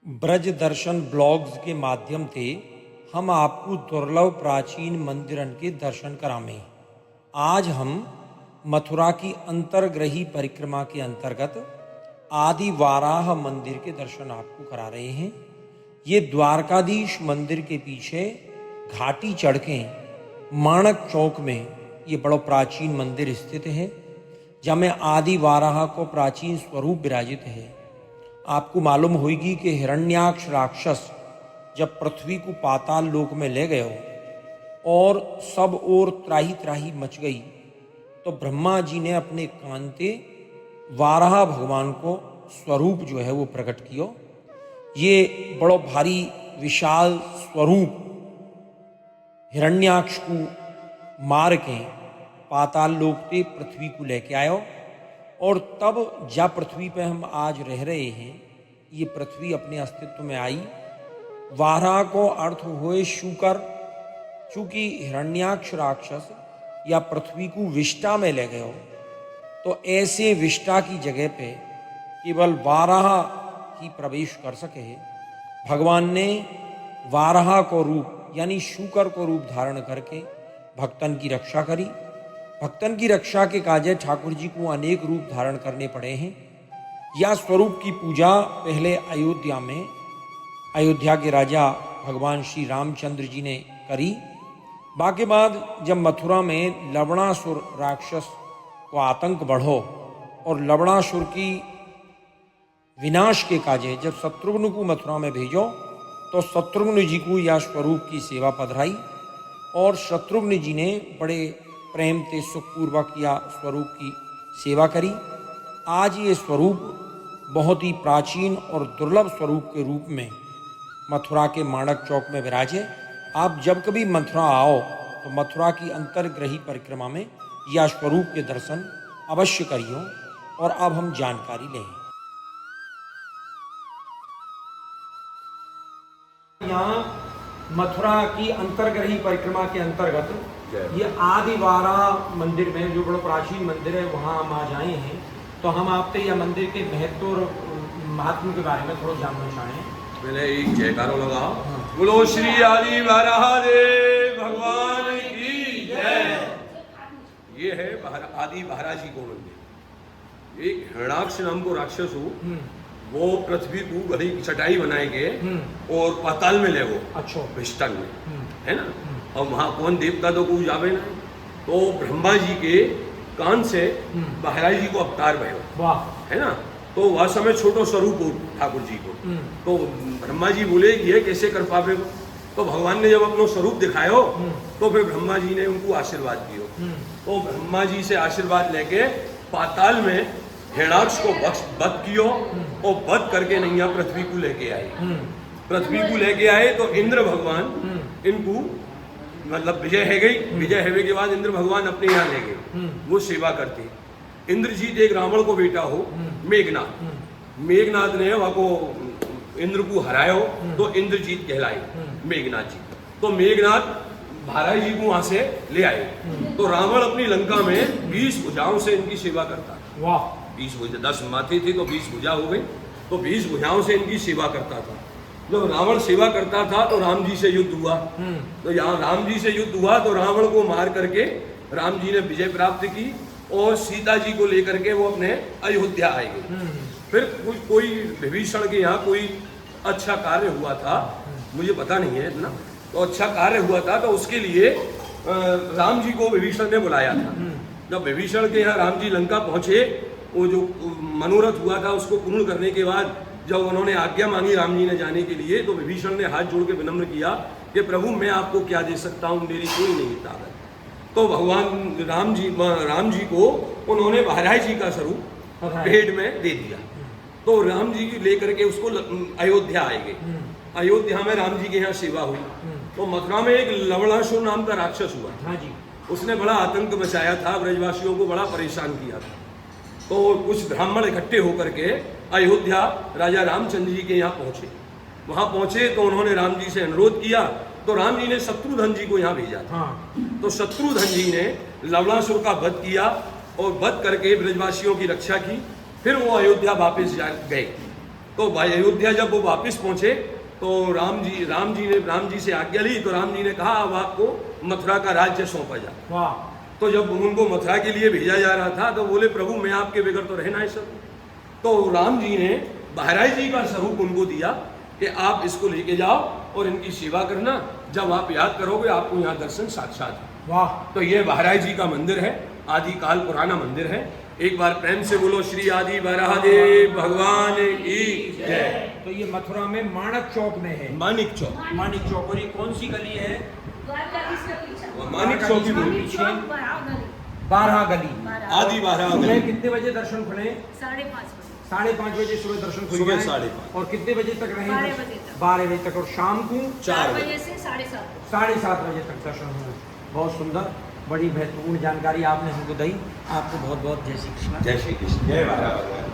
ब्रज दर्शन blogs के माध्यम से हम आपको दुर्लभ प्राचीन मंदिरन के दर्शन करामें। आज हम मथुरा की अंतर्ग्रही परिक्रमा के अंतर्गत आदि वाराह मंदिर के दर्शन आपको करा रहे हैं। ये द्वारकाधीश मंदिर के पीछे घाटी चढ़ के माणक चौक में ये बड़ा प्राचीन मंदिर स्थित है, जहाँ आदि वाराह को प्राचीन स्वरूप विराजित है। आपको मालूम होगी कि हिरण्याक्ष राक्षस जब पृथ्वी को पाताल लोक में ले गए और सब ओर त्राही त्राही मच गई, तो ब्रह्मा जी ने अपने कांते वाराह भगवान को स्वरूप जो है वो प्रकट किया। ये बड़ो भारी विशाल स्वरूप हिरण्याक्ष को मार के पाताल लोक से पृथ्वी को लेके आयो। और तब जा पृथ्वी पे हम आज रह रहे हैं, ये पृथ्वी अपने अस्तित्व में आई। वाराह को अर्थ हुए शूकर, चूंकि हिरण्याक्ष राक्षस या पृथ्वी को विष्टा में ले गए, तो ऐसे विष्टा की जगह पे केवल वाराह ही प्रवेश कर सके। भगवान ने वाराह को रूप यानी शूकर को रूप धारण करके भक्तन की रक्षा करी। भक्तन की रक्षा के काजे ठाकुर जी को अनेक रूप धारण करने पड़े हैं। या स्वरूप की पूजा पहले अयोध्या में अयोध्या के राजा भगवान श्री रामचंद्र जी ने करी। बाकी बाद जब मथुरा में लवणासुर राक्षस को आतंक बढ़ो और लवणासुर की विनाश के काजे जब शत्रुघ्न को मथुरा में भेजो, तो शत्रुघ्न जी को यह स्वरूप की सेवा पधराई और शत्रुघ्न जी ने बड़े प्रेम से सुखपूर्वक या स्वरूप की सेवा करी। आज ये स्वरूप बहुत ही प्राचीन और दुर्लभ स्वरूप के रूप में मथुरा के माणक चौक में विराजे। आप जब कभी मथुरा आओ तो मथुरा की अंतर्ग्रही परिक्रमा में या स्वरूप के दर्शन अवश्य करियो। और अब हम जानकारी लें। यहाँ मथुरा की अंतर्ग्रही परिक्रमा के अंतर्गत ये आदि वाराह मंदिर में, जो बड़ा प्राचीन मंदिर है, वहाँ हम आज आए हैं। तो हम आपसे यह मंदिर के महत्व और महात्म के बारे में थोड़ा जानना चाहें। मैंने एक जयकारो लगा, बोलो श्री आदि वाराह देव भगवान की जय। ये है आदि वाराह जी को मंदिर। एक हिरण्याक्ष नाम को राक्षस हो, वो पृथ्वी को बड़ी चटाई बनाए गए और पाताल में ले वो, अच्छा विष्टन में, है ना। और वहाँ कौन देवता तो कोई जावे ना, तो ब्रह्मा जी के कान से महाराज जी को अवतार भयो, है ना। तो वह समय छोटो स्वरूप हो ठाकुर जी को, तो ब्रह्मा जी बोले ये कैसे कर पावे। तो भगवान ने जब अपना स्वरूप दिखायो, तो फिर ब्रह्मा जी ने उनको आशीर्वाद दियो। तो ब्रह्मा जी से आशीर्वाद लेके पाताल में हिरण्याक्ष को वध कियो और वध करके नैया पृथ्वी को लेके आए। पृथ्वी को लेके आए तो इंद्र भगवान इनको मतलब विजय है गई। विजय है के बाद इंद्र भगवान अपने यहाँ ले गए, वो सेवा करते। इंद्रजीत एक रावण को बेटा हो मेघनाथ, मेघनाथ ने वह को इंद्र को हरायो, तो इंद्रजीत कहलाए मेघनाथ जी। तो मेघनाथ महाराज जी को वहां से ले आए। तो रावण अपनी लंका में 20 भुजाओं से इनकी सेवा करता। वाह, 20 भुजा, 10 माथे थे तो 20 भुजा हो गई, तो 20 भुजाओं से इनकी सेवा करता था। जब रावण सेवा करता था तो राम जी से युद्ध हुआ। तो यहाँ राम जी से युद्ध हुआ तो रावण को मार करके राम जी ने विजय प्राप्त की और सीता जी को लेकर के वो अपने अयोध्या आए गए। फिर कोई विभीषण के यहाँ कोई अच्छा कार्य हुआ था, मुझे पता नहीं है इतना, तो अच्छा कार्य हुआ था तो उसके लिए राम जी को विभीषण ने बुलाया था। जब विभीषण के यहाँ राम जी लंका पहुंचे, वो जो मनोरथ हुआ था उसको पूर्ण करने के बाद जब उन्होंने आज्ञा मांगी राम जी ने जाने के लिए, तो विभीषण ने हाथ जोड़ के विनम्र किया कि प्रभु मैं आपको क्या दे सकता हूँ, मेरी कोई नहीं ताकत। तो भगवान राम जी को उन्होंने महाराज जी का स्वरूप भेंट में दे दिया। तो राम जी लेकर के उसको अयोध्या आए गए। अयोध्या में राम जी के यहाँ सेवा हुई। तो मथुरा में एक लवणासुर नाम का राक्षस हुआ, उसने बड़ा आतंक मचाया था, ब्रजवासियों को बड़ा परेशान किया था। तो कुछ ब्राह्मण इकट्ठे होकर के अयोध्या राजा रामचंद्र जी के यहाँ पहुंचे। वहां पहुंचे तो उन्होंने राम जी से अनुरोध किया, तो राम जी ने शत्रुघ्न जी को यहाँ भेजा था। तो शत्रुघ्न जी ने लवणासुर का वध किया और वध करके ब्रजवासियों की रक्षा की। फिर वो अयोध्या वापस गए। तो भाई अयोध्या जब वो वापस पहुंचे तो राम जी से आज्ञा ली, तो राम जी ने कहा अब आपको मथुरा का राज्य सौंपा जाए। वाह। तो जब उनको मथुरा के लिए भेजा जा रहा था तो बोले प्रभु मैं आपके बगैर तो रह ना सकूं। तो राम जी ने बहराइच जी का स्वरूप उनको दिया कि आप इसको लेके जाओ और इनकी सेवा करना, जब आप याद करोगे आपको यहाँ दर्शन साक्षात है। वाह। तो ये बहराइच जी का मंदिर है, आदिकाल पुराना मंदिर है। एक बार प्रेम से बोलो श्री आदि बराहदेव भगवान की जय। तो ये मथुरा में माणक चौक में है। मानिक चौक, मानिक चौक। और ये कौन सी गली है? मानिक चौक की बोली, पीछे 12 गली। आदि 12 सुबह गली। कितने बजे दर्शन खुले? 5:30 बजे सुबह दर्शन खुल सुबह जाए। 5:30। और कितने बजे तक रहे? 12 बजे तक। 12 बजे तक। और शाम को 4 बजे बजे। से 7:30। 7:30 बजे तक दर्शन हुए। बहुत सुंदर, बड़ी महत्वपूर्ण जानकारी आपने हमको दी। आपको बहुत बहुत जय श्री कृष्ण। जय श्री कृष्ण, जय बारा भगवान।